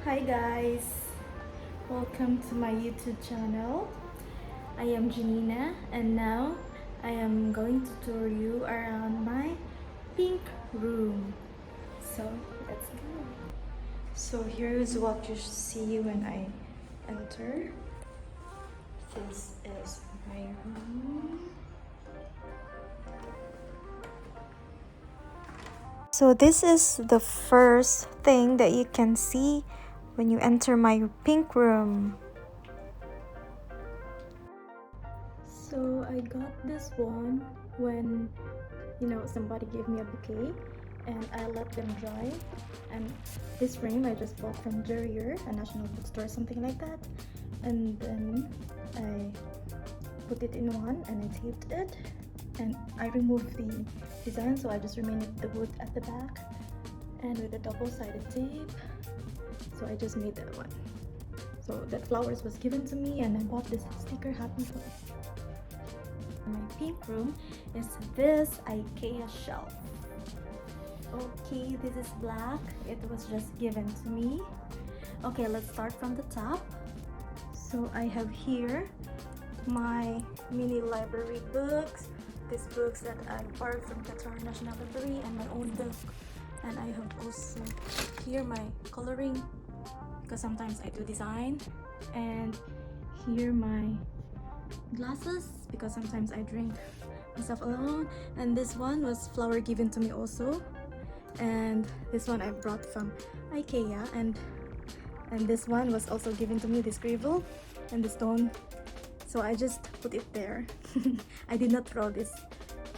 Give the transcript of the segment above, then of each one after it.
Hi guys, welcome to my YouTube channel. I am Janina and now I am going to tour you around my pink room. So let's go. So here's what you see when I enter. This is my room. So this is the first thing that you can see when you enter my pink room. So I got this one when somebody gave me a bouquet and I let them dry, and this frame I just bought from Jerrier, a national bookstore, something like that, and then I put it in one and I taped it, and I removed the design, so I just remained the wood at the back and with a double-sided tape. So I just made that one. So that flowers was given to me and I bought this sticker, happy for my pink room is this IKEA shelf. Okay, this is black, it was just given to me. Okay, let's start from the top. So I have here my mini library books, these books that I borrowed from Qatar National Library, and my own book. And I have also here my coloring, because sometimes I do design, and here my glasses because sometimes I drink myself alone, and this one was flower given to me also, and this one I brought from IKEA, and this one was also given to me, this gravel and the stone, so I just put it there. I did not throw this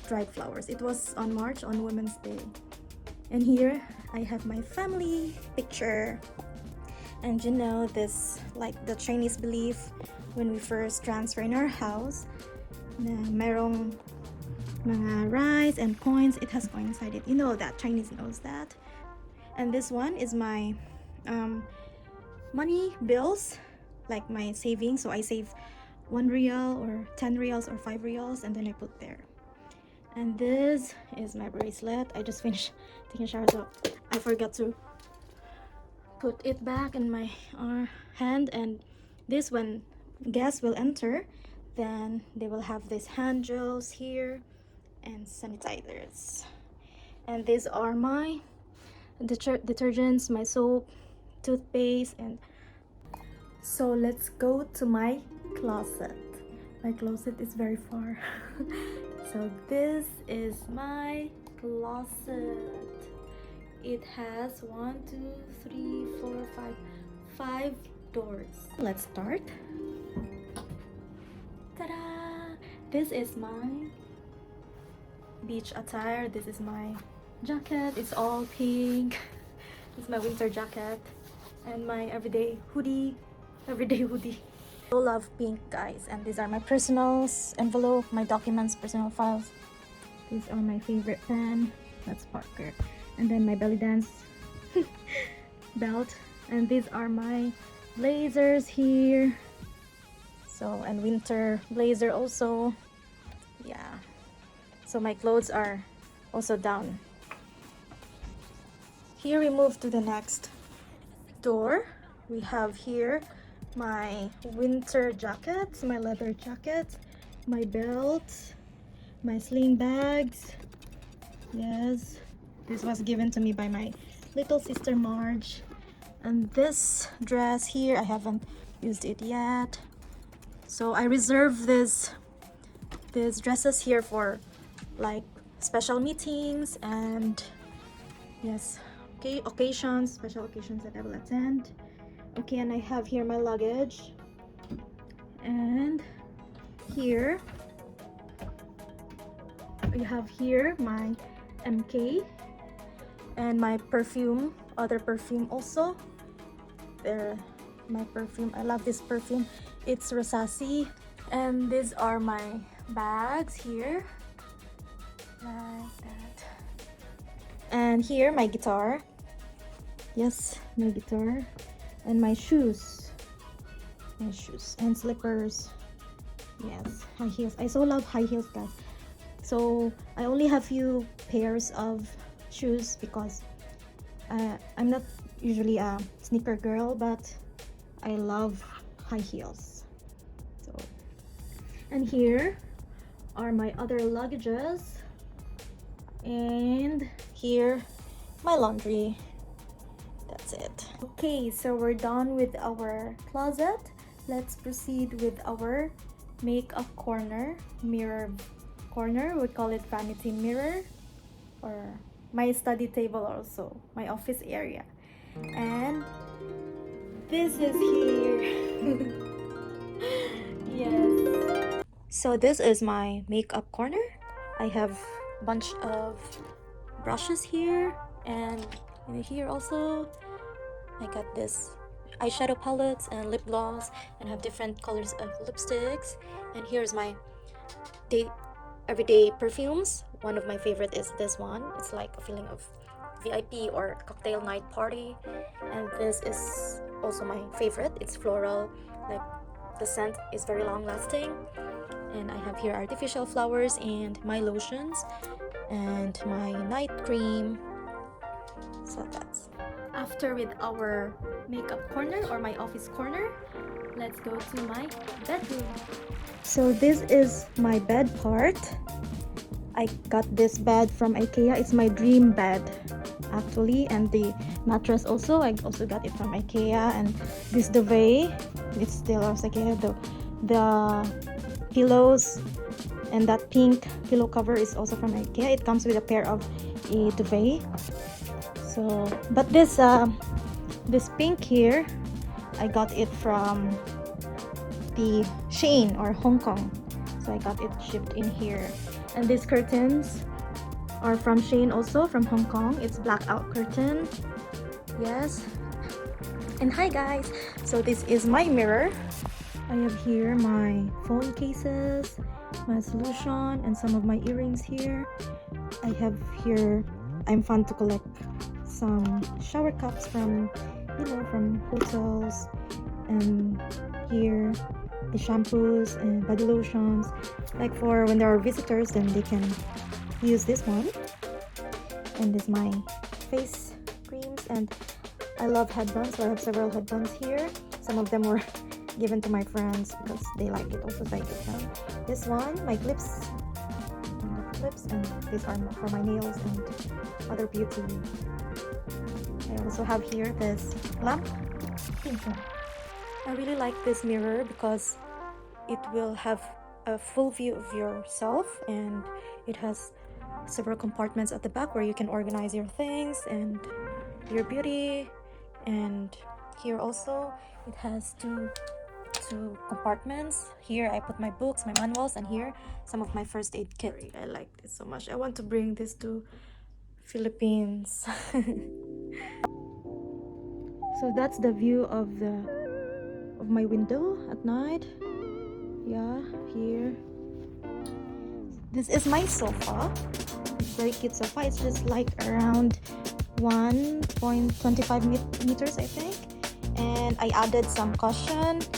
dried flowers. It was on March, on Women's Day. And here I have my family picture, and this, like the Chinese belief when we first transfer in our house na merong mga rice and coins, it has coin inside it, that Chinese knows that. And this one is my money bills, like my savings, so I save 1 real or 10 reals or 5 reals, and then I put there. And this is my bracelet. I just finished taking a shower, so I forgot to put it back in my hand, and this, when guests will enter, then they will have these hand gels here and sanitizers. And these are my detergents, my soap, toothpaste. And so let's go to my closet. My closet is very far. So this is my closet. It has 1, 2, 3, 4, 5 doors. Let's start. Ta-da! This is my beach attire. This is my jacket. It's all pink. It's my winter jacket and my everyday hoodie. I love pink, guys. And these are my personals envelope, my documents, personal files. These are my favorite pen. That's Parker. And then my belly dance belt. And these are my blazers here. So, and winter blazer also. Yeah. So my clothes are also down. Here we move to the next door. We have here my winter jackets, my leather jacket, my belt, my sling bags. Yes, this was given to me by my little sister Marge. And this dress here, I haven't used it yet, so I reserve these dresses here for like special meetings and yes, okay, special occasions that I will attend. Okay, and I have here my luggage, and here we have here my MK and my perfume, other perfume also. There, my perfume, I love this perfume, it's Rosasi. And these are my bags here, like that. And here my guitar, yes, my guitar. And my shoes and slippers. Yes, high heels. I so love high heels, guys. So I only have few pairs of shoes because I'm not usually a sneaker girl, but I love high heels. So, and here are my other luggages, and here my laundry. That's it. Okay, so we're done with our closet. Let's proceed with our makeup corner, mirror corner. We call it vanity mirror, or my study table, also my office area. And this is here. Yes. So this is my makeup corner. I have a bunch of brushes here, and here also I got this eyeshadow palettes and lip gloss, and have different colors of lipsticks. And here's my everyday perfumes. One of my favorite is this one. It's like a feeling of VIP or cocktail night party. And this is also my favorite. It's floral, like the scent is very long lasting. And I have here artificial flowers and my lotions and my night cream. So that's after with our makeup corner, or my office corner. Let's go to my bedroom. So this is my bed part. I got this bed from IKEA. It's my dream bed actually, and the mattress also, I also got it from IKEA. And this duvet, it's still also IKEA. The pillows and that pink pillow cover is also from IKEA. It comes with a pair of a duvet. So, but this pink here, I got it from the Shein or Hong Kong. So I got it shipped in here. And these curtains are from Shein, also from Hong Kong. It's blackout curtain. Yes. And hi guys, so this is my mirror. I have here my phone cases, my solution, and some of my earrings here. I have here, I'm fun to collect some shower cups from, from hotels. And here the shampoos and body lotions, like for when there are visitors, then they can use this one. And this is my face creams, and I love headbands, so I have several headbands here. Some of them were given to my friends because they like it also, so I give them. This one, my clips, and these are for my nails and other beauty. I also have here this lamp, pink one. I really like this mirror because it will have a full view of yourself, and it has several compartments at the back where you can organize your things and your beauty. And here also it has two compartments. Here I put my books, my manuals, and here some of my first aid kit. I like this so much. I want to bring this to Philippines. So that's the view of my window at night. Yeah, here. This is my sofa. It's very cute sofa. It's just like around 1.25 meters, I think. And I added some cushions,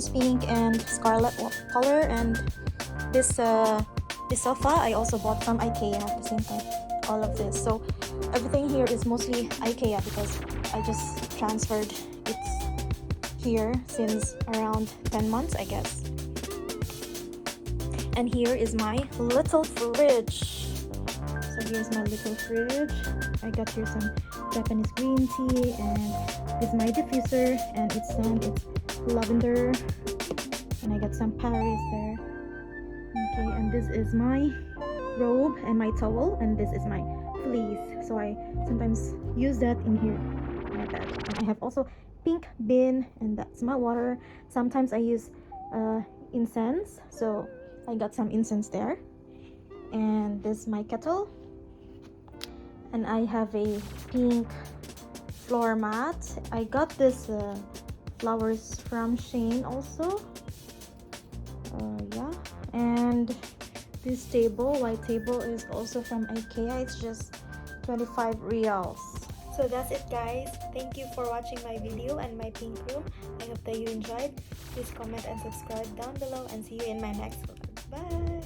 pink and scarlet color. And this sofa, I also bought from IKEA at the same time. All of this. So everything here is mostly IKEA because I just transferred it here since around 10 months, I guess. And here is my little fridge. So here's my little fridge. I got here some Japanese green tea, and this is my diffuser, and it's lavender, and I got some Paris there. Okay, and this is my robe and my towel, and this is my fleece. So I sometimes use that in here, my bed. And I have also pink bin, and that's my water. Sometimes I use incense, so I got some incense there. And this is my kettle, and I have a pink floor mat. I got this flowers from Shein also. Yeah, and this white table is also from IKEA. It's just 25 reals. So that's it guys. Thank you for watching my video and my pink room. I hope that you enjoyed. Please comment and subscribe down below, and see you in my next one. Bye.